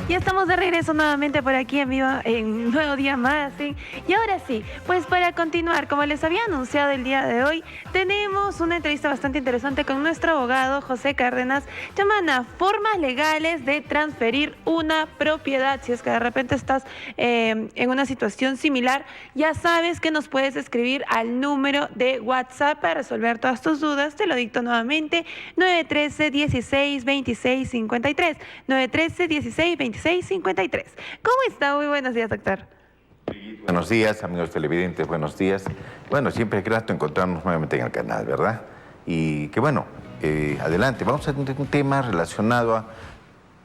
Ya estamos de regreso nuevamente por aquí en vivo, en un nuevo día más, ¿sí? Y ahora sí, pues para continuar, como les había anunciado el día de hoy, tenemos una entrevista bastante interesante con nuestro abogado José Cárdenas, llamada formas legales de transferir una propiedad. Si es que de repente estás en una situación similar, ya sabes que nos puedes escribir al número de WhatsApp para resolver todas tus dudas. Te lo dicto nuevamente, 913-16-26-53, 913-16-26-53. ¿Cómo está? Muy buenos días, doctor. Buenos días, amigos televidentes, buenos días. Bueno, siempre es grato encontrarnos nuevamente en el canal, ¿verdad? Y que bueno, adelante, vamos a tener un tema relacionado a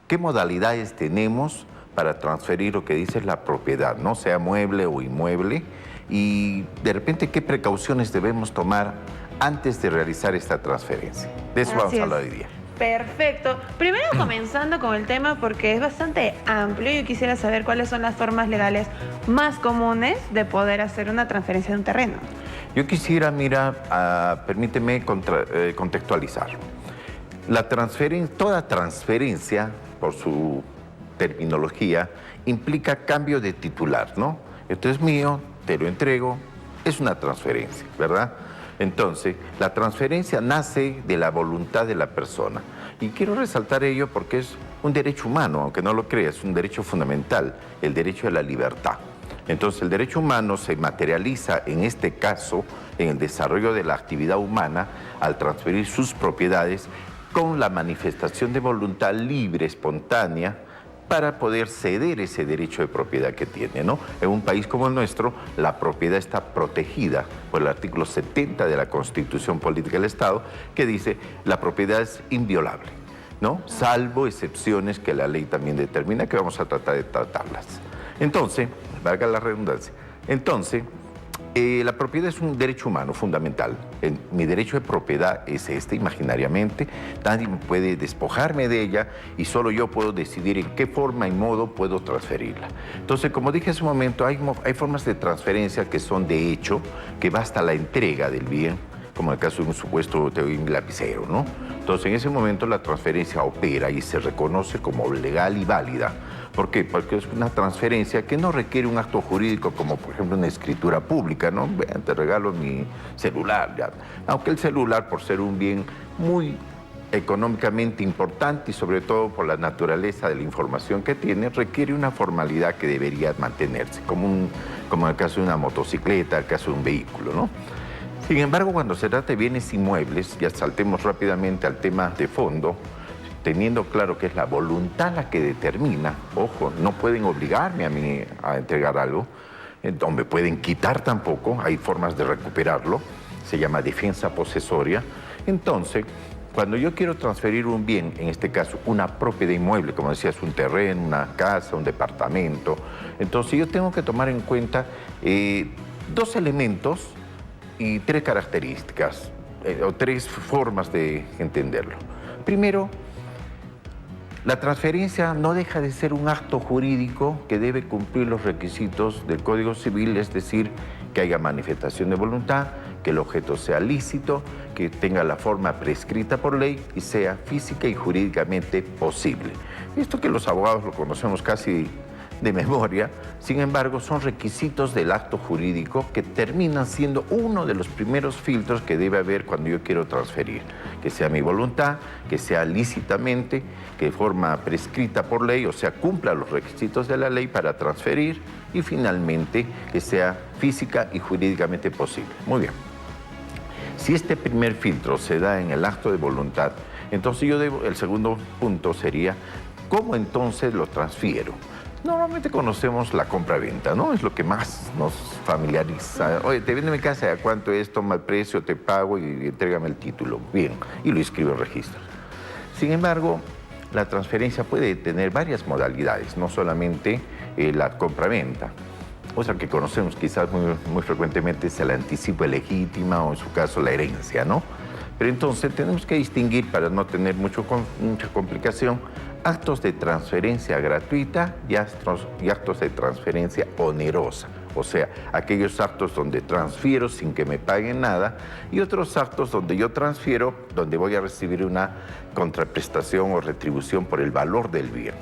qué modalidades tenemos para transferir lo que dice la propiedad, ¿no? Sea mueble o inmueble, y de repente qué precauciones debemos tomar antes de realizar esta transferencia. De eso vamos a hablar hoy día. Perfecto. Primero comenzando con el tema porque es bastante amplio. Yo quisiera saber cuáles son las formas legales más comunes de poder hacer una transferencia de un terreno. Yo quisiera, mira, permíteme contextualizar. Toda transferencia, por su terminología, implica cambio de titular, ¿no? Esto es mío, te lo entrego, es una transferencia, ¿verdad? Entonces, la transferencia nace de la voluntad de la persona. Y quiero resaltar ello porque es un derecho humano, aunque no lo creas, es un derecho fundamental, el derecho a la libertad. Entonces, el derecho humano se materializa, en este caso, en el desarrollo de la actividad humana, al transferir sus propiedades con la manifestación de voluntad libre, espontánea, para poder ceder ese derecho de propiedad que tiene, ¿no? En un país como el nuestro, la propiedad está protegida por el artículo 70 de la Constitución Política del Estado, que dice la propiedad es inviolable, ¿no? Salvo excepciones que la ley también determina, que vamos a tratar de tratarlas. Entonces, valga la redundancia, la propiedad es un derecho humano fundamental. Mi derecho de propiedad es este, imaginariamente. Nadie puede despojarme de ella y solo yo puedo decidir en qué forma y modo puedo transferirla. Entonces, como dije hace un momento, hay formas de transferencia que son de hecho, que basta la entrega del bien, como en el caso de un supuesto de un lapicero, ¿no? Entonces, en ese momento la transferencia opera y se reconoce como legal y válida. ¿Por qué? Porque es una transferencia que no requiere un acto jurídico como, por ejemplo, una escritura pública, ¿no? Vean, te regalo mi celular, ya. Aunque el celular, por ser un bien muy económicamente importante y sobre todo por la naturaleza de la información que tiene, requiere una formalidad que debería mantenerse, como en el caso de una motocicleta, el caso de un vehículo, ¿no? Sin embargo, cuando se trata de bienes inmuebles, ya saltemos rápidamente al tema de fondo, teniendo claro que es la voluntad la que determina, ojo, no pueden obligarme a mí a entregar algo, no me pueden quitar tampoco, hay formas de recuperarlo, se llama defensa posesoria. Entonces, cuando yo quiero transferir un bien, en este caso una propiedad inmueble, como decías, un terreno, una casa, un departamento, entonces yo tengo que tomar en cuenta dos elementos y tres características, o tres formas de entenderlo. Primero, la transferencia no deja de ser un acto jurídico que debe cumplir los requisitos del Código Civil, es decir, que haya manifestación de voluntad, que el objeto sea lícito, que tenga la forma prescrita por ley y sea física y jurídicamente posible. Esto que los abogados lo conocemos casi de memoria, sin embargo, son requisitos del acto jurídico que terminan siendo uno de los primeros filtros que debe haber cuando yo quiero transferir. Que sea mi voluntad, que sea lícitamente, que de forma prescrita por ley, o sea, cumpla los requisitos de la ley para transferir y finalmente que sea física y jurídicamente posible. Muy bien. Si este primer filtro se da en el acto de voluntad, entonces el segundo punto sería, ¿cómo entonces lo transfiero? Normalmente conocemos la compra-venta, ¿no? Es lo que más nos familiariza. Oye, te vendo mi casa, ¿a cuánto es? Toma el precio, te pago y entrégame el título. Bien, y lo inscribo en registro. Sin embargo, la transferencia puede tener varias modalidades, no solamente la compra-venta. Otra que conocemos quizás muy frecuentemente es el anticipo legítima o en su caso la herencia, ¿no? Pero entonces tenemos que distinguir, para no tener mucha complicación, actos de transferencia gratuita y actos de transferencia onerosa. O sea, aquellos actos donde transfiero sin que me paguen nada y otros actos donde yo transfiero, donde voy a recibir una contraprestación o retribución por el valor del bien.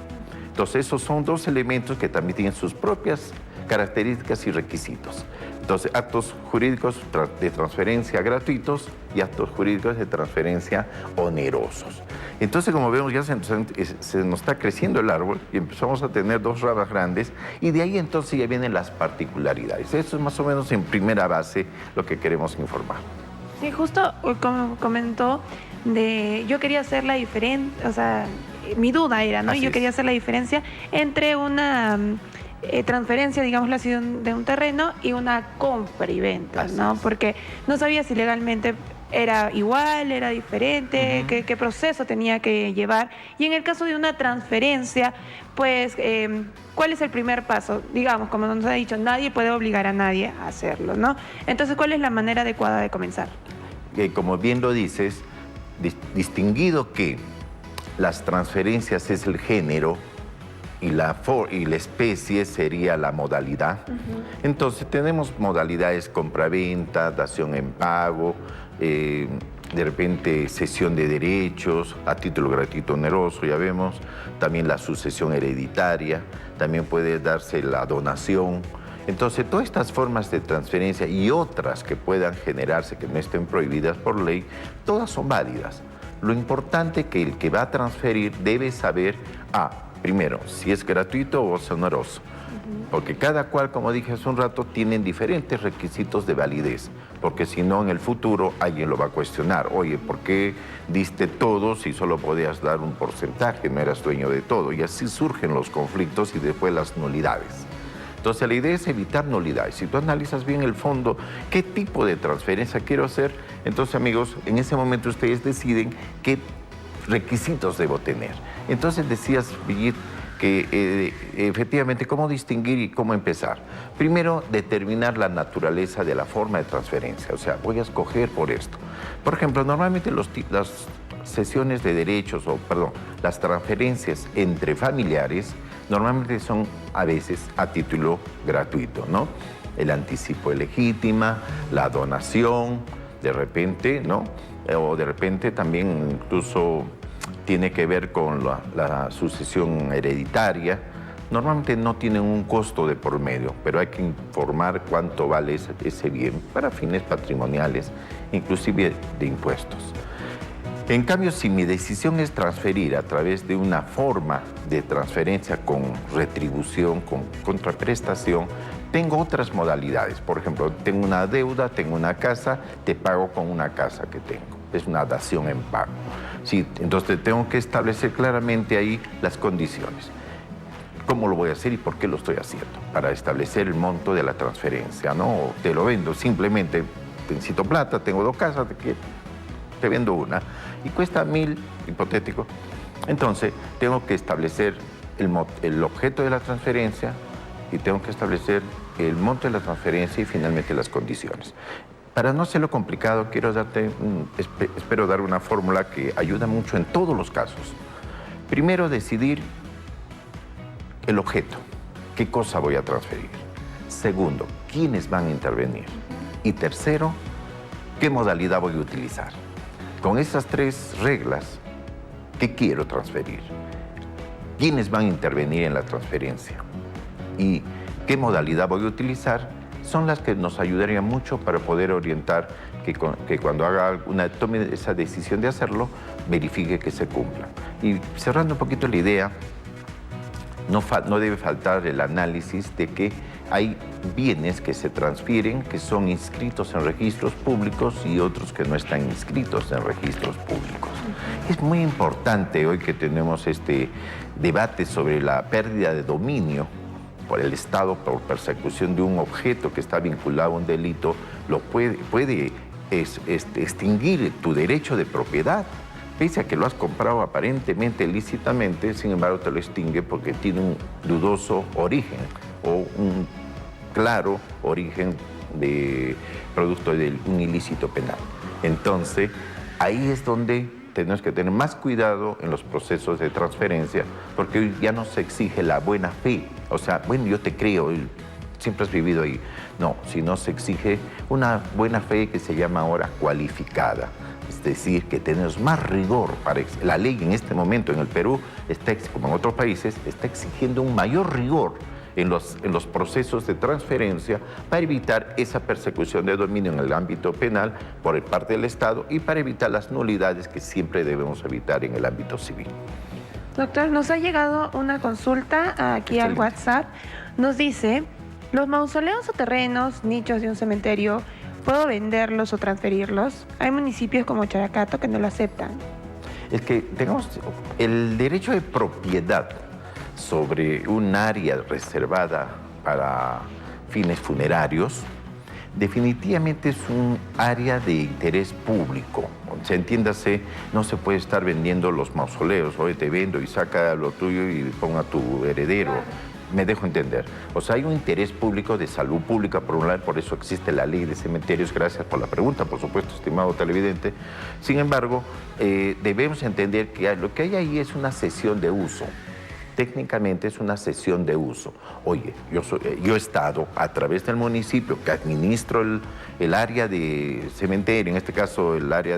Entonces, esos son dos elementos que también tienen sus propias características y requisitos. Entonces, actos jurídicos de transferencia gratuitos y actos jurídicos de transferencia onerosos. Entonces, como vemos, ya se nos está creciendo el árbol y empezamos a tener dos ramas grandes y de ahí entonces ya vienen las particularidades. Eso es más o menos en primera base lo que queremos informar. Sí, justo como comentó, yo quería hacer la diferencia, o sea, mi duda era, ¿no? Así Yo es. quería hacer la diferencia entre una transferencia, digámoslo así, de un terreno y una compra y venta, Así ¿no? es. Porque no sabía si legalmente era igual, era diferente, qué proceso tenía que llevar. Y en el caso de una transferencia, pues, ¿cuál es el primer paso? Digamos, como nos ha dicho, nadie puede obligar a nadie a hacerlo, ¿no? Entonces, ¿cuál es la manera adecuada de comenzar? Como bien lo dices, distinguido que las transferencias es el género y la especie sería la modalidad. Entonces tenemos modalidades compra-venta, dación en pago, de repente cesión de derechos a título gratuito oneroso, ya vemos, también la sucesión hereditaria, también puede darse la donación. Entonces, todas estas formas de transferencia y otras que puedan generarse que no estén prohibidas por ley, todas son válidas. Lo importante es que el que va a transferir debe saber, primero, si es gratuito o es oneroso. Porque cada cual, como dije hace un rato, tienen diferentes requisitos de validez. Porque si no, en el futuro alguien lo va a cuestionar. Oye, ¿por qué diste todo si solo podías dar un porcentaje? No eras dueño de todo. Y así surgen los conflictos y después las nulidades. Entonces, la idea es evitar nulidades. Si tú analizas bien el fondo, qué tipo de transferencia quiero hacer, entonces, amigos, en ese momento ustedes deciden qué requisitos debo tener. Entonces, decías, Brigitte, que efectivamente, ¿cómo distinguir y cómo empezar? Primero, determinar la naturaleza de la forma de transferencia. O sea, voy a escoger por esto. Por ejemplo, normalmente las cesiones de derechos, las transferencias entre familiares, normalmente son a veces a título gratuito, ¿no? El anticipo de legítima, la donación, de repente, ¿no? O de repente también incluso tiene que ver con la sucesión hereditaria. Normalmente no tienen un costo de por medio, pero hay que informar cuánto vale ese bien para fines patrimoniales, inclusive de impuestos. En cambio, si mi decisión es transferir a través de una forma de transferencia con retribución, con contraprestación, tengo otras modalidades. Por ejemplo, tengo una deuda, tengo una casa, te pago con una casa que tengo. Es una dación en pago. Sí, entonces tengo que establecer claramente ahí las condiciones. ¿Cómo lo voy a hacer y por qué lo estoy haciendo? Para establecer el monto de la transferencia, ¿no? O te lo vendo, simplemente necesito plata, tengo dos casas, te vendo una y cuesta 1.000, hipotético. Entonces, tengo que establecer el objeto de la transferencia y tengo que establecer el monto de la transferencia y finalmente las condiciones. Para no hacerlo complicado, espero dar una fórmula que ayuda mucho en todos los casos. Primero, decidir el objeto, qué cosa voy a transferir. Segundo, quiénes van a intervenir. Y tercero, qué modalidad voy a utilizar. Con esas tres reglas, ¿qué quiero transferir? ¿Quiénes van a intervenir en la transferencia? ¿Y qué modalidad voy a utilizar? Son las que nos ayudarían mucho para poder orientar que cuando tome esa decisión de hacerlo, verifique que se cumpla. Y cerrando un poquito la idea, no debe faltar el análisis de que hay bienes que se transfieren que son inscritos en registros públicos y otros que no están inscritos en registros públicos. Es muy importante hoy que tenemos este debate sobre la pérdida de dominio por el Estado por persecución de un objeto que está vinculado a un delito, puede extinguir tu derecho de propiedad. Pese a que lo has comprado aparentemente lícitamente, sin embargo te lo extingue porque tiene un dudoso origen o un claro origen de producto de un ilícito penal. Entonces, ahí es donde tenemos que tener más cuidado en los procesos de transferencia, porque hoy ya no se exige la buena fe. O sea, bueno, yo te creo, siempre has vivido ahí. No, sino se exige una buena fe que se llama ahora cualificada. Es decir, que tenemos más rigor. La ley en este momento en el Perú, como en otros países, está exigiendo un mayor rigor en los procesos de transferencia para evitar esa persecución de dominio en el ámbito penal por parte del Estado y para evitar las nulidades que siempre debemos evitar en el ámbito civil. Doctor, nos ha llegado una consulta aquí al WhatsApp. Nos dice, ¿los mausoleos o terrenos, nichos de un cementerio, puedo venderlos o transferirlos? Hay municipios como Characato que no lo aceptan. Es que tengamos el derecho de propiedad sobre un área reservada para fines funerarios, definitivamente es un área de interés público. O sea, entiéndase, no se puede estar vendiendo los mausoleos. Hoy te vendo y saca lo tuyo y ponga a tu heredero. Me dejo entender. O sea, hay un interés público de salud pública, por un lado, por eso existe la ley de cementerios. Gracias por la pregunta, por supuesto, estimado televidente. Sin embargo, debemos entender que lo que hay ahí es una cesión de uso. Técnicamente es una cesión de uso. Oye, yo he estado a través del municipio que administro el área de cementerio, en este caso el área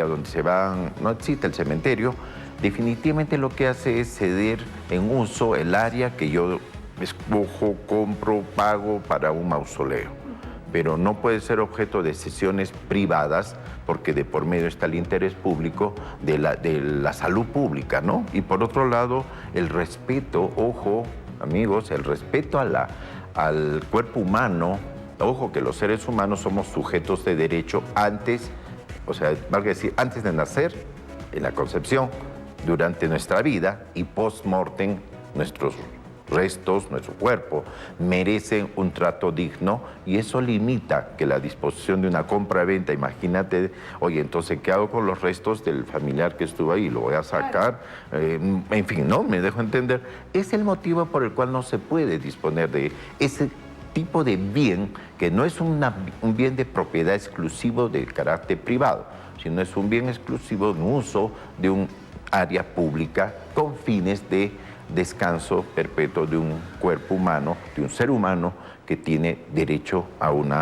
donde se van, no existe el cementerio, definitivamente lo que hace es ceder en uso el área que yo escojo, compro, pago para un mausoleo. Pero no puede ser objeto de cesiones privadas porque de por medio está el interés público de la salud pública, ¿no? Y por otro lado, el respeto, ojo, amigos, el respeto al cuerpo humano. Ojo, que los seres humanos somos sujetos de derecho antes, o sea, valga decir, antes de nacer, en la concepción, durante nuestra vida y post-mortem, nuestros restos, nuestro cuerpo, merecen un trato digno y eso limita que la disposición de una compra-venta, imagínate, oye, entonces, ¿qué hago con los restos del familiar que estuvo ahí? ¿Lo voy a sacar? En fin, ¿no? Me dejo entender. Es el motivo por el cual no se puede disponer de ese tipo de bien que no es un bien de propiedad exclusivo de carácter privado, sino es un bien exclusivo de un uso de un área pública con fines de descanso perpetuo de un cuerpo humano, de un ser humano que tiene derecho a un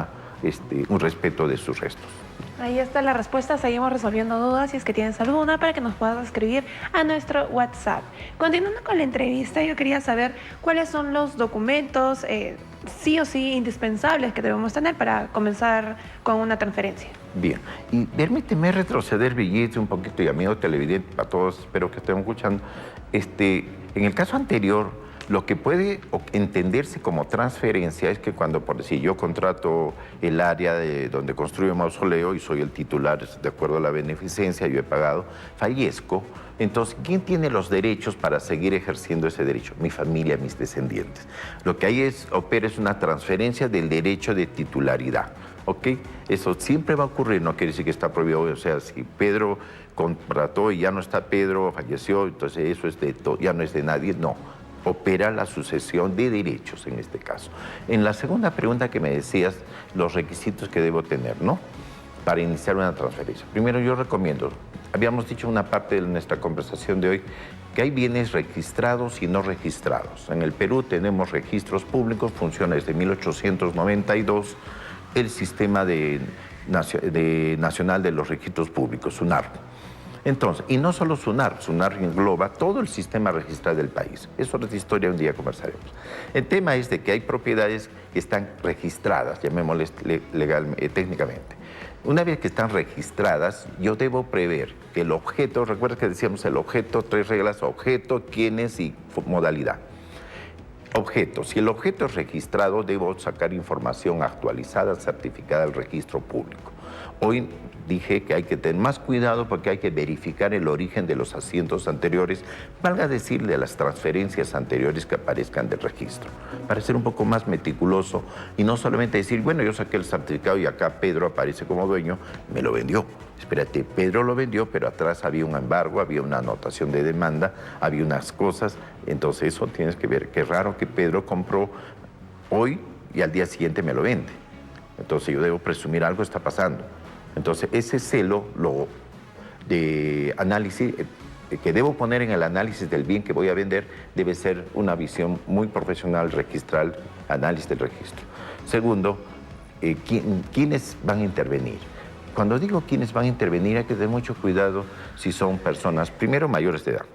respeto de sus restos. Ahí está la respuesta, seguimos resolviendo dudas si es que tienes alguna para que nos puedas escribir a nuestro WhatsApp. Continuando con la entrevista, yo quería saber cuáles son los documentos sí o sí indispensables que debemos tener para comenzar con una transferencia. Bien, y permíteme retroceder, Brigitte, un poquito, y amigo televidente, para todos, espero que estén escuchando. En el caso anterior, lo que puede entenderse como transferencia es que cuando, por decir, yo contrato el área donde construyo un mausoleo y soy el titular, de acuerdo a la beneficencia, yo he pagado, fallezco, entonces, ¿quién tiene los derechos para seguir ejerciendo ese derecho? Mi familia, mis descendientes. Lo que ahí opera es una transferencia del derecho de titularidad, ¿ok? Eso siempre va a ocurrir, no quiere decir que está prohibido, o sea, si Pedro contrató y ya no está Pedro, falleció, entonces eso ya no es de nadie, no. Opera la sucesión de derechos en este caso. En la segunda pregunta que me decías, los requisitos que debo tener, ¿no? Para iniciar una transferencia. Primero, yo recomiendo, habíamos dicho en una parte de nuestra conversación de hoy, que hay bienes registrados y no registrados. En el Perú tenemos registros públicos, funciona desde 1892 el sistema nacional de los registros públicos, SUNAR. Entonces, y no solo SUNAR, SUNAR engloba todo el sistema registral del país. Eso es historia, un día conversaremos. El tema es de que hay propiedades que están registradas, llamémosles técnicamente. Una vez que están registradas, yo debo prever que el objeto, recuerda que decíamos el objeto, 3 reglas, objeto, quiénes y modalidad. Objeto, si el objeto es registrado, debo sacar información actualizada, certificada del registro público. Hoy dije que hay que tener más cuidado porque hay que verificar el origen de los asientos anteriores, valga decir de las transferencias anteriores que aparezcan del registro, para ser un poco más meticuloso y no solamente decir, bueno, yo saqué el certificado y acá Pedro aparece como dueño, me lo vendió. Espérate, Pedro lo vendió, pero atrás había un embargo, había una anotación de demanda, había unas cosas, entonces eso tienes que ver. Qué raro que Pedro compró hoy y al día siguiente me lo vende. Entonces yo debo presumir algo está pasando. Entonces, ese celo de análisis que debo poner en el análisis del bien que voy a vender debe ser una visión muy profesional, registral, análisis del registro. Segundo, ¿quiénes van a intervenir? Cuando digo quienes van a intervenir, hay que tener mucho cuidado si son personas, primero, mayores de edad,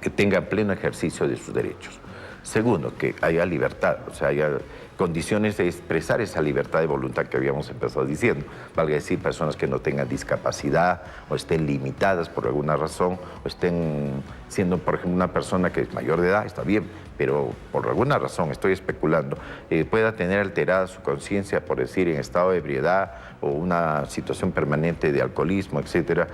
que tengan pleno ejercicio de sus derechos. Segundo, que haya libertad, o sea, haya condiciones de expresar esa libertad de voluntad que habíamos empezado diciendo. Valga decir, personas que no tengan discapacidad o estén limitadas por alguna razón o estén siendo, por ejemplo, una persona que es mayor de edad, está bien, pero por alguna razón, estoy especulando, pueda tener alterada su conciencia, por decir, en estado de ebriedad o una situación permanente de alcoholismo, etcétera.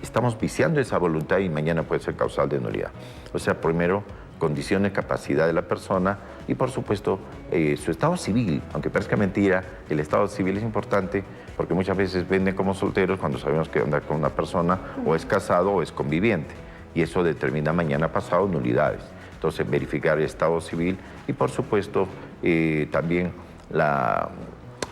Estamos viciando esa voluntad y mañana puede ser causal de nulidad. O sea, primero, condiciones, capacidad de la persona y, por supuesto, su estado civil. Aunque parezca mentira, el estado civil es importante porque muchas veces venden como solteros cuando sabemos que anda con una persona o es casado o es conviviente. Y eso determina mañana pasado nulidades. Entonces, verificar el estado civil y, por supuesto, también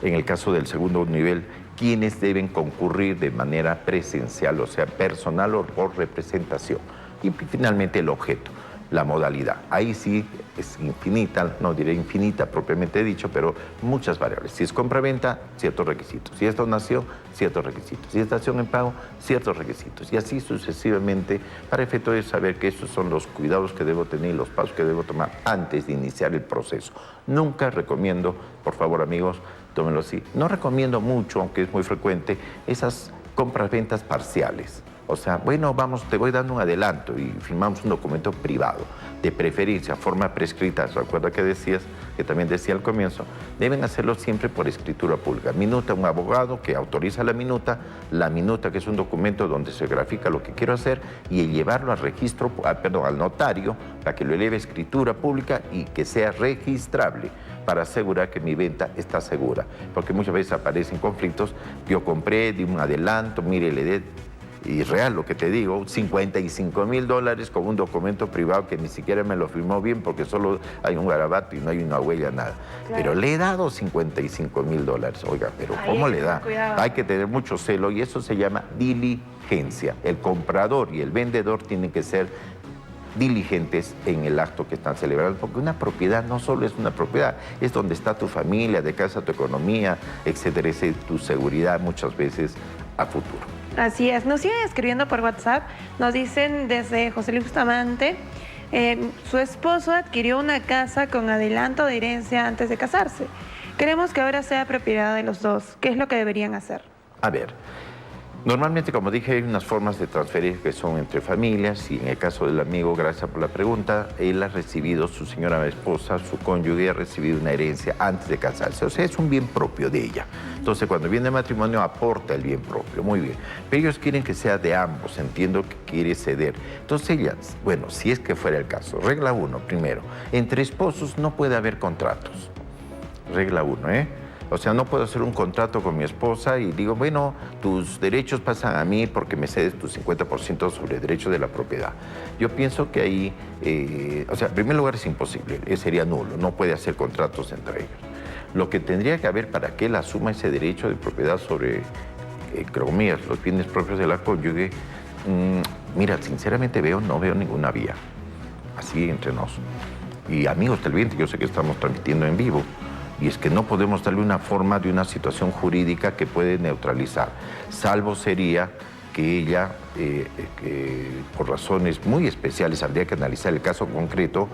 en el caso del segundo nivel, quienes deben concurrir de manera presencial, o sea, personal o por representación. Y finalmente el objeto, la modalidad. Ahí sí es infinita, no diré infinita propiamente dicho, pero muchas variables. Si es compra-venta, ciertos requisitos. Si es donación, ciertos requisitos. Si es dación en pago, ciertos requisitos. Y así sucesivamente, para efecto de saber que esos son los cuidados que debo tener y los pasos que debo tomar antes de iniciar el proceso. Nunca recomiendo, por favor amigos, tómenlo así, no recomiendo mucho, aunque es muy frecuente, esas compras-ventas parciales. O sea, bueno, vamos, te voy dando un adelanto y firmamos un documento privado, de preferencia, forma prescrita. Recuerda que decías, que también decía al comienzo, deben hacerlo siempre por escritura pública. Minuta, un abogado que autoriza la minuta que es un documento donde se grafica lo que quiero hacer y el llevarlo al registro, al notario, para que lo eleve a escritura pública y que sea registrable, para asegurar que mi venta está segura. Porque muchas veces aparecen conflictos, yo compré, di un adelanto, mire, le dé. Y real lo que te digo, $55,000 con un documento privado que ni siquiera me lo firmó bien porque solo hay un garabato y no hay una huella, nada. Claro. Pero le he dado $55,000, oiga, pero ¿cómo le da? Cuidado. Hay que tener mucho celo y eso se llama diligencia. El comprador y el vendedor tienen que ser diligentes en el acto que están celebrando, porque una propiedad no solo es una propiedad, es donde está tu familia, de casa tu economía, etcétera, etcétera, tu seguridad muchas veces a futuro. Así es, nos siguen escribiendo por WhatsApp, nos dicen desde José Luis Bustamante, su esposo adquirió una casa con adelanto de herencia antes de casarse. Queremos que ahora sea propiedad de los dos. ¿Qué es lo que deberían hacer? A ver, normalmente, como dije, hay unas formas de transferir que son entre familias y en el caso del amigo, gracias por la pregunta, él ha recibido, su señora esposa, su cónyuge ha recibido una herencia antes de casarse, o sea, es un bien propio de ella. Entonces, cuando viene el matrimonio, aporta el bien propio, muy bien. Pero ellos quieren que sea de ambos, entiendo que quiere ceder. Entonces, ella, bueno, si es que fuera el caso, regla 1, primero, entre esposos no puede haber contratos. Regla 1, O sea, no puedo hacer un contrato con mi esposa y digo, bueno, tus derechos pasan a mí porque me cedes tu 50% sobre el derecho de la propiedad. Yo pienso que ahí, o sea, en primer lugar es imposible, sería nulo, no puede hacer contratos entre ellos. Lo que tendría que haber para que él asuma ese derecho de propiedad sobre, comillas, los bienes propios de la cónyuge, mira, sinceramente no veo ninguna vía, así entre nos. Y amigos televidentes, yo sé que estamos transmitiendo en vivo, y es que no podemos darle una forma de una situación jurídica que puede neutralizar, salvo sería que ella, por razones muy especiales, habría que analizar el caso concreto,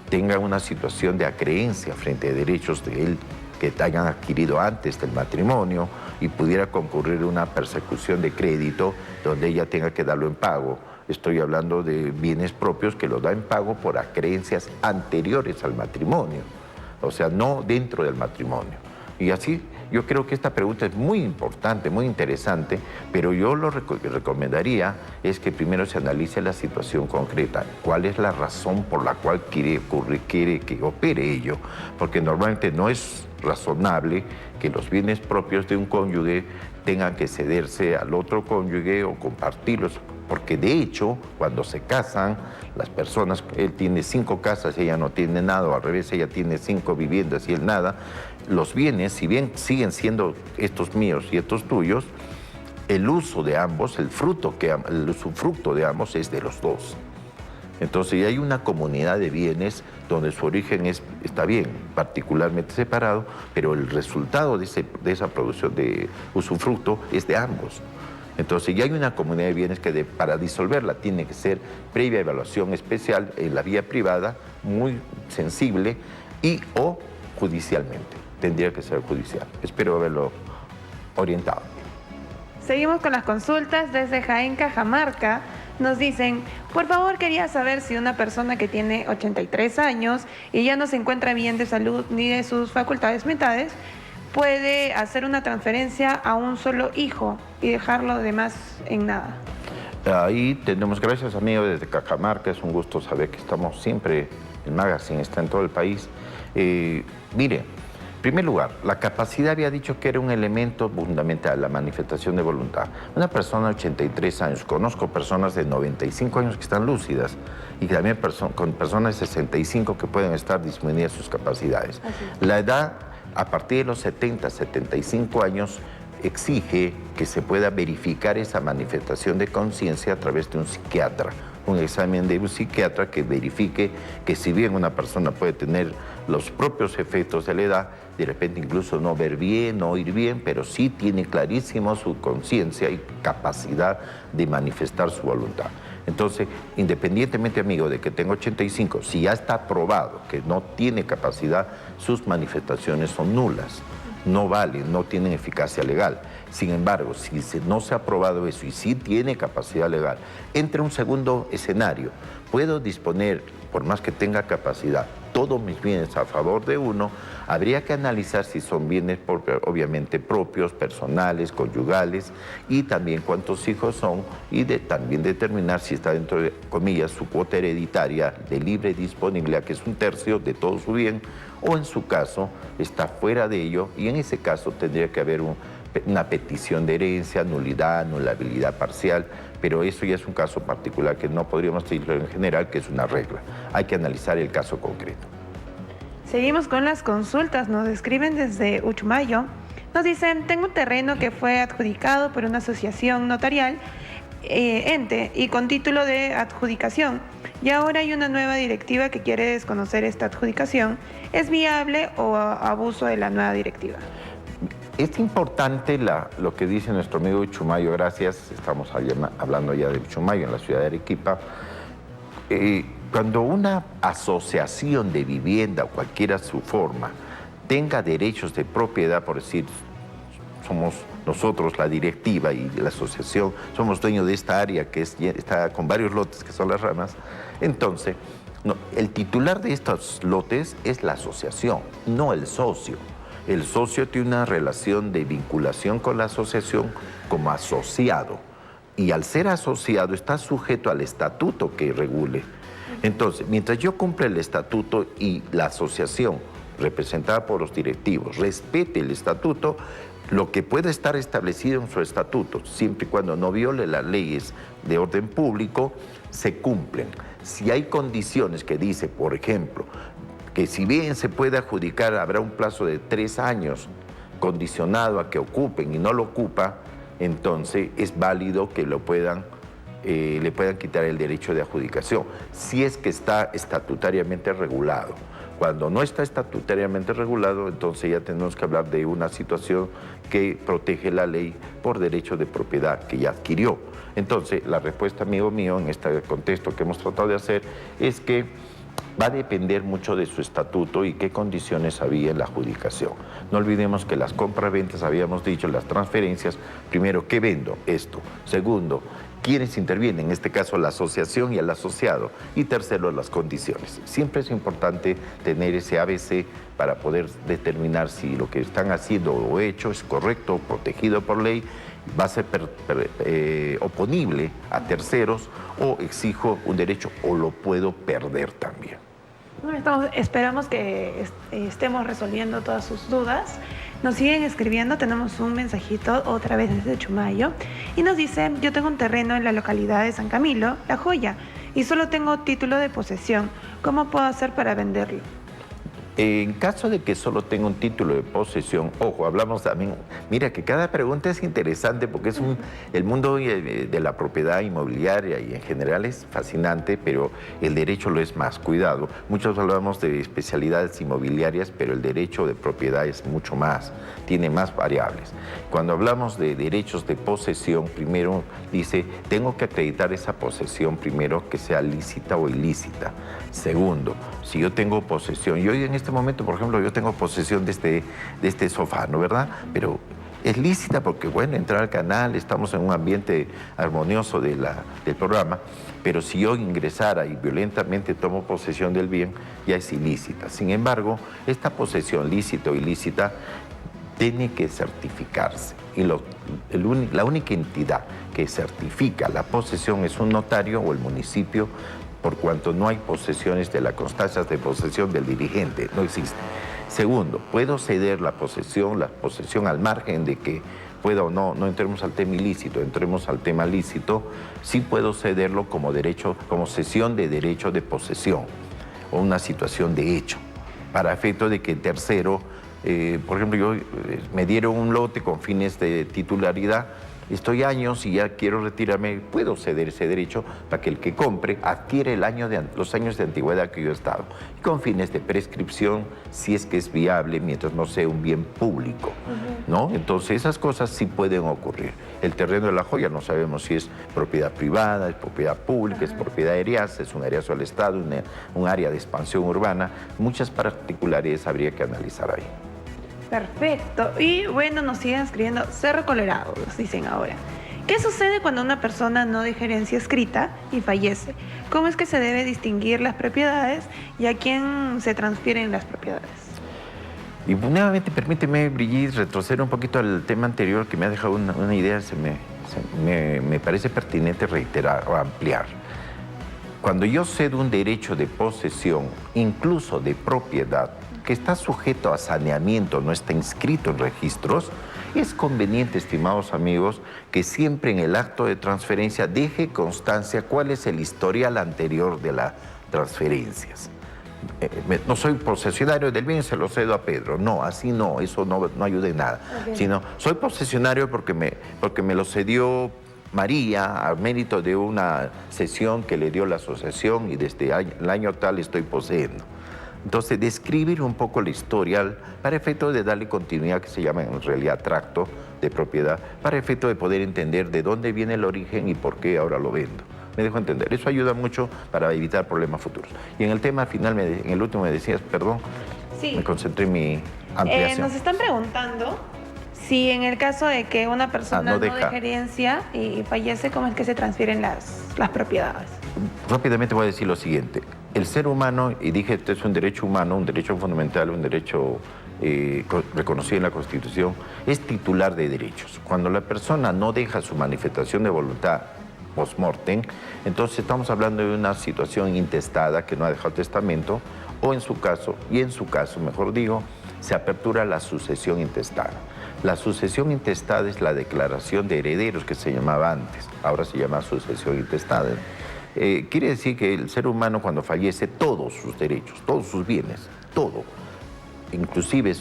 tenga una situación de acreencia frente a derechos de él que hayan adquirido antes del matrimonio y pudiera concurrir una persecución de crédito donde ella tenga que darlo en pago. Estoy hablando de bienes propios que los da en pago por acreencias anteriores al matrimonio. O sea, no dentro del matrimonio. Y así, yo creo que esta pregunta es muy importante, muy interesante, pero yo lo que recomendaría es que primero se analice la situación concreta. ¿Cuál es la razón por la cual quiere que opere ello? Porque normalmente no es razonable que los bienes propios de un cónyuge tengan que cederse al otro cónyuge o compartirlos. Porque de hecho, cuando se casan, las personas, él tiene 5 casas, ella no tiene nada, o al revés, ella tiene 5 viviendas y él nada, los bienes, si bien siguen siendo estos míos y estos tuyos, el uso de ambos, el usufructo de ambos es de los dos. Entonces ya hay una comunidad de bienes donde su origen está bien, particularmente separado, pero el resultado de esa producción de usufructo es de ambos. Entonces ya hay una comunidad de bienes que para disolverla tiene que ser previa evaluación especial en la vía privada, muy sensible, y o judicialmente. Tendría que ser judicial. Espero haberlo orientado. Seguimos con las consultas desde Jaén, Cajamarca. Nos dicen, por favor, quería saber si una persona que tiene 83 años y ya no se encuentra bien de salud ni de sus facultades mentales, puede hacer una transferencia a un solo hijo y dejarlo demás en nada. Ahí tenemos, gracias amigo desde Cajamarca, es un gusto saber que estamos siempre, el Magazine está en todo el país. Mire, en primer lugar, la capacidad había dicho que era un elemento fundamental, la manifestación de voluntad. Una persona de 83 años, conozco personas de 95 años que están lúcidas y también con personas de 65 que pueden estar disminuidas sus capacidades. La edad, a partir de los 70, 75 años, exige que se pueda verificar esa manifestación de conciencia a través de un psiquiatra. Un examen de un psiquiatra que verifique que si bien una persona puede tener los propios efectos de la edad, de repente incluso no ver bien, no oír bien, pero sí tiene clarísimo su conciencia y capacidad de manifestar su voluntad. Entonces, independientemente, amigo, de que tenga 85, si ya está probado que no tiene capacidad, sus manifestaciones son nulas, no valen, no tienen eficacia legal. Sin embargo, si no se ha probado eso y sí tiene capacidad legal, entra un segundo escenario. Puedo disponer, por más que tenga capacidad, todos mis bienes a favor de uno, habría que analizar si son bienes obviamente propios, personales, conyugales, y también cuántos hijos son, y también determinar si está dentro de, comillas, su cuota hereditaria de libre disponibilidad, que es 1/3 de todo su bien, o en su caso está fuera de ello, y en ese caso tendría que haber una petición de herencia, nulidad, anulabilidad parcial, pero eso ya es un caso particular que no podríamos decirlo en general, que es una regla. Hay que analizar el caso concreto. Seguimos con las consultas. Nos escriben desde Uchumayo. Nos dicen, tengo un terreno que fue adjudicado por una asociación notarial, ente, y con título de adjudicación. Y ahora hay una nueva directiva que quiere desconocer esta adjudicación. ¿Es viable o abuso de la nueva directiva? Es importante lo que dice nuestro amigo Uchumayo, gracias, estamos hablando ya de Uchumayo, en la ciudad de Arequipa. Cuando una asociación de vivienda, o cualquiera su forma, tenga derechos de propiedad, por decir, somos nosotros la directiva y la asociación, somos dueños de esta área que está con varios lotes que son las ramas, entonces el titular de estos lotes es la asociación, no el socio. El socio tiene una relación de vinculación con la asociación como asociado, y al ser asociado está sujeto al estatuto que regule. Entonces, mientras yo cumpla el estatuto y la asociación, representada por los directivos, respete el estatuto, lo que puede estar establecido en su estatuto, siempre y cuando no viole las leyes de orden público, se cumplen. Si hay condiciones que dice, por ejemplo, que si bien se puede adjudicar, habrá un plazo de 3 años condicionado a que ocupen y no lo ocupa, entonces es válido que le puedan quitar el derecho de adjudicación, si es que está estatutariamente regulado. Cuando no está estatutariamente regulado, entonces ya tenemos que hablar de una situación que protege la ley por derecho de propiedad que ya adquirió. Entonces, la respuesta, amigo mío, en este contexto que hemos tratado de hacer, es que va a depender mucho de su estatuto y qué condiciones había en la adjudicación. No olvidemos que las compras-ventas, habíamos dicho, las transferencias, primero, ¿qué vendo? Esto. Segundo, ¿quiénes intervienen? En este caso, la asociación y el asociado. Y tercero, las condiciones. Siempre es importante tener ese ABC para poder determinar si lo que están haciendo o hecho es correcto, protegido por ley, va a ser oponible a terceros, o exijo un derecho o lo puedo perder también. Esperamos que estemos resolviendo todas sus dudas. Nos siguen escribiendo, tenemos un mensajito otra vez desde Chumayo y nos dice, yo tengo un terreno en la localidad de San Camilo, La Joya, y solo tengo título de posesión. ¿Cómo puedo hacer para venderlo? En caso de que solo tenga un título de posesión, ojo, hablamos también, mira que cada pregunta es interesante porque es el mundo de la propiedad inmobiliaria y en general es fascinante, pero el derecho lo es más. Cuidado, muchos hablamos de especialidades inmobiliarias, pero el derecho de propiedad es mucho más, tiene más variables. Cuando hablamos de derechos de posesión, primero dice, tengo que acreditar esa posesión primero que sea lícita o ilícita. Segundo, si yo tengo posesión, y hoy en este momento, por ejemplo, yo tengo posesión de este sofá, ¿no verdad? Pero es lícita porque, bueno, entrar al canal, estamos en un ambiente armonioso del programa, pero si yo ingresara y violentamente tomo posesión del bien, ya es ilícita. Sin embargo, esta posesión lícita o ilícita tiene que certificarse. Y la única entidad que certifica la posesión es un notario o el municipio, por cuanto no hay posesiones de las constancias de posesión del dirigente, no existe. Segundo, puedo ceder la posesión al margen de que pueda o no entremos al tema ilícito, entremos al tema lícito, sí puedo cederlo como derecho, como cesión de derecho de posesión o una situación de hecho, para efecto de que tercero, por ejemplo, me dieron un lote con fines de titularidad, estoy años y ya quiero retirarme, puedo ceder ese derecho para que el que compre adquiere los años de antigüedad que yo he estado, con fines de prescripción, si es que es viable, mientras no sea un bien público, ¿no? Entonces esas cosas sí pueden ocurrir. El terreno de La Joya no sabemos si es propiedad privada, es propiedad pública, es propiedad aérea, es un areazo al Estado, un área de expansión urbana, muchas particularidades habría que analizar ahí. Perfecto. Y bueno, nos siguen escribiendo Cerro Colorado, nos dicen ahora. ¿Qué sucede cuando una persona no deja herencia escrita y fallece? ¿Cómo es que se debe distinguir las propiedades y a quién se transfieren las propiedades? Y nuevamente, permíteme, Brigitte, retroceder un poquito al tema anterior que me ha dejado una idea, me parece pertinente reiterar o ampliar. Cuando yo cedo un derecho de posesión, incluso de propiedad, que está sujeto a saneamiento, no está inscrito en registros, es conveniente, estimados amigos, que siempre en el acto de transferencia deje constancia cuál es el historial anterior de las transferencias. No soy posesionario del bien, se lo cedo a Pedro. No, así no, eso no ayuda en nada. Okay. Sino, soy posesionario porque me lo cedió María a mérito de una cesión que le dio la asociación y desde el año tal estoy poseyendo. Entonces, describir un poco el historial para efecto de darle continuidad, que se llama en realidad tracto de propiedad, para efecto de poder entender de dónde viene el origen y por qué ahora lo vendo. Me dejo entender. Eso ayuda mucho para evitar problemas futuros. Y en el tema final, en el último me decías, perdón, sí, me concentré en mi ampliación. Nos están preguntando si en el caso de que una persona no deja herencia y fallece, ¿cómo es que se transfieren las propiedades? Rápidamente voy a decir lo siguiente. El ser humano, y dije, esto es un derecho humano, un derecho fundamental, un derecho reconocido en la Constitución, es titular de derechos. Cuando la persona no deja su manifestación de voluntad post-mortem, entonces estamos hablando de una situación intestada que no ha dejado testamento, o en su caso, mejor digo, se apertura la sucesión intestada. La sucesión intestada es la declaración de herederos que se llamaba antes, ahora se llama sucesión intestada. Quiere decir que el ser humano cuando fallece, todos sus derechos, todos sus bienes, todo, inclusive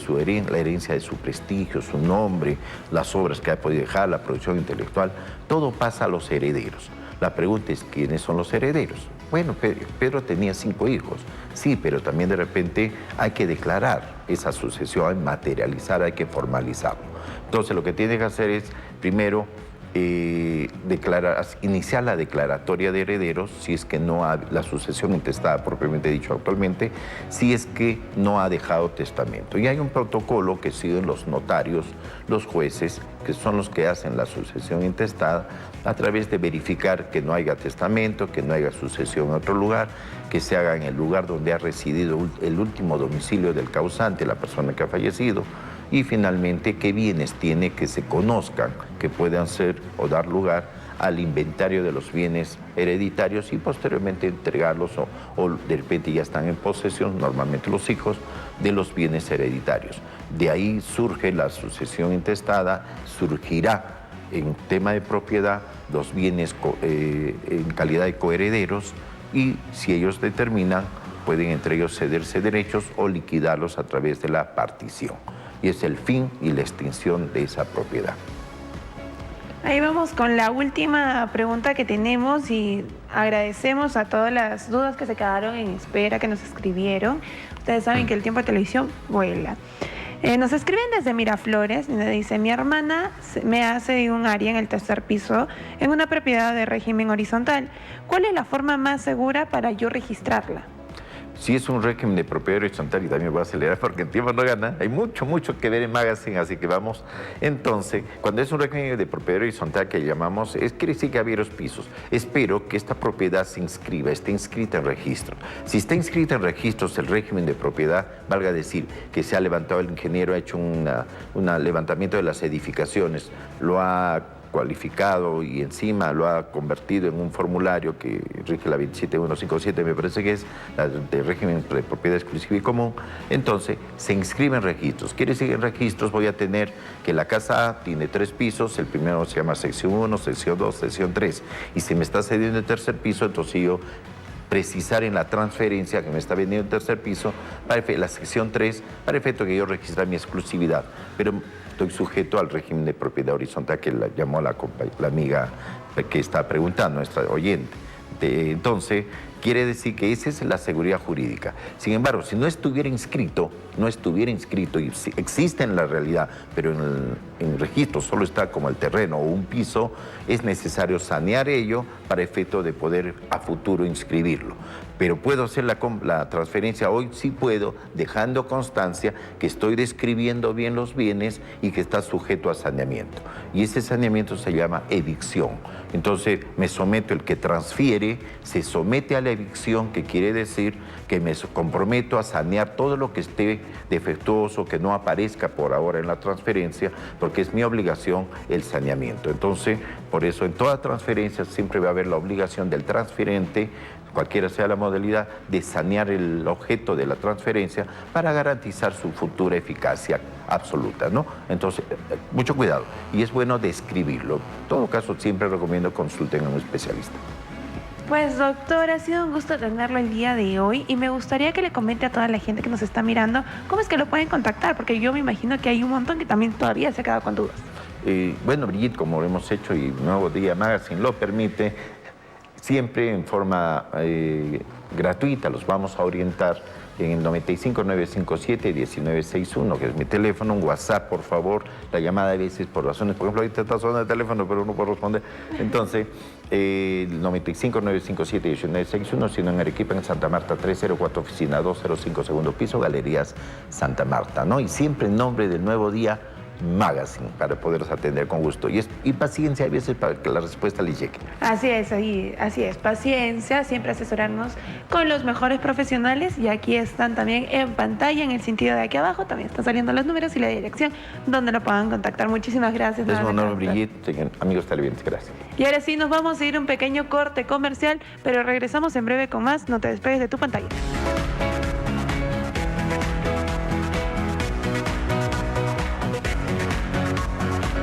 la herencia de su prestigio, su nombre, las obras que ha podido dejar, la producción intelectual, todo pasa a los herederos. La pregunta es, ¿quiénes son los herederos? Bueno, Pedro tenía 5 hijos, sí, pero también de repente hay que declarar esa sucesión, hay que materializar, hay que formalizarlo. Entonces lo que tiene que hacer es, primero, iniciar la declaratoria de herederos si es que no ha, la sucesión intestada propiamente dicho actualmente, si es que no ha dejado testamento. Y hay un protocolo que siguen los notarios, los jueces, que son los que hacen la sucesión intestada, a través de verificar que no haya testamento, que no haya sucesión en otro lugar, que se haga en el lugar donde ha residido el último domicilio del causante, la persona que ha fallecido, y finalmente qué bienes tiene que se conozcan, que puedan ser o dar lugar al inventario de los bienes hereditarios y posteriormente entregarlos o de repente ya están en posesión, normalmente los hijos, de los bienes hereditarios. De ahí surge la sucesión intestada, surgirá en tema de propiedad los bienes en calidad de coherederos y si ellos determinan pueden entre ellos cederse derechos o liquidarlos a través de la partición. Y es el fin y la extinción de esa propiedad. Ahí vamos con la última pregunta que tenemos y agradecemos a todas las dudas que se quedaron en espera, que nos escribieron. Ustedes saben que el tiempo de televisión vuela. Nos escriben desde Miraflores, y nos dice: mi hermana me ha cedido un área en el tercer piso en una propiedad de régimen horizontal. ¿Cuál es la forma más segura para yo registrarla? Si es un régimen de propiedad horizontal, y también voy a acelerar porque el tiempo no gana, hay mucho que ver en Magazine, así que vamos. Entonces, cuando es un régimen de propiedad horizontal que llamamos, quiere decir que hay varios pisos. Espero que esta propiedad se inscriba, esté inscrita en registro. Si está inscrita en registros el régimen de propiedad, valga decir que se ha levantado, el ingeniero ha hecho un levantamiento de las edificaciones, lo ha cualificado y encima lo ha convertido en un formulario que rige la 27157, me parece que es la de régimen de propiedad exclusiva y común. Entonces se inscribe en registros. Quiere decir que en registros voy a tener que la casa A tiene 3 pisos, el primero se llama sección 1, sección 2, sección 3, y si me está cediendo el tercer piso, entonces yo precisar en la transferencia que me está vendiendo el tercer piso, para la sección 3, para efecto que yo registre mi exclusividad. Pero estoy sujeto al régimen de propiedad horizontal que la llamó la amiga que está preguntando, nuestra oyente. Entonces, quiere decir que esa es la seguridad jurídica. Sin embargo, si no estuviera inscrito, y existe en la realidad, pero en registro solo está como el terreno o un piso, es necesario sanear ello para efecto de poder a futuro inscribirlo. Pero puedo hacer la transferencia hoy, sí puedo, dejando constancia que estoy describiendo bien los bienes y que está sujeto a saneamiento. Y ese saneamiento se llama evicción. Entonces me someto, el que transfiere se somete a la evicción, que quiere decir que me comprometo a sanear todo lo que esté defectuoso, que no aparezca por ahora en la transferencia, porque es mi obligación el saneamiento. Entonces, por eso en toda transferencia siempre va a haber la obligación del transferente, cualquiera sea la modalidad, de sanear el objeto de la transferencia para garantizar su futura eficacia absoluta, ¿no? Entonces, mucho cuidado. Y es bueno describirlo. En todo caso, siempre recomiendo consulten a un especialista. Pues doctor, ha sido un gusto tenerlo el día de hoy y me gustaría que le comente a toda la gente que nos está mirando cómo es que lo pueden contactar, porque yo me imagino que hay un montón que también todavía se ha quedado con dudas. Bueno, Brigitte, como lo hemos hecho y Nuevo Día Magazine lo permite, siempre en forma gratuita los vamos a orientar en el 95-957-1961, que es mi teléfono, un WhatsApp, por favor. La llamada a veces por razones, por ejemplo, ahorita está sonando el teléfono, pero no puedo responder. Entonces, 95-957-1961, sino en Arequipa, en Santa Marta, 304, oficina 205, segundo piso, Galerías Santa Marta, ¿no? Y siempre en nombre del Nuevo Día Magazine, para poderlos atender con gusto. Y paciencia a veces para que la respuesta les llegue. Así es, paciencia, siempre asesorarnos con los mejores profesionales, y aquí están también en pantalla, en el sentido de aquí abajo, también están saliendo los números y la dirección donde lo puedan contactar. Muchísimas gracias. Es un honor, Brigitte, amigos televidentes, gracias. Y ahora sí, nos vamos a ir a un pequeño corte comercial, pero regresamos en breve con más. No te despegues de tu pantalla.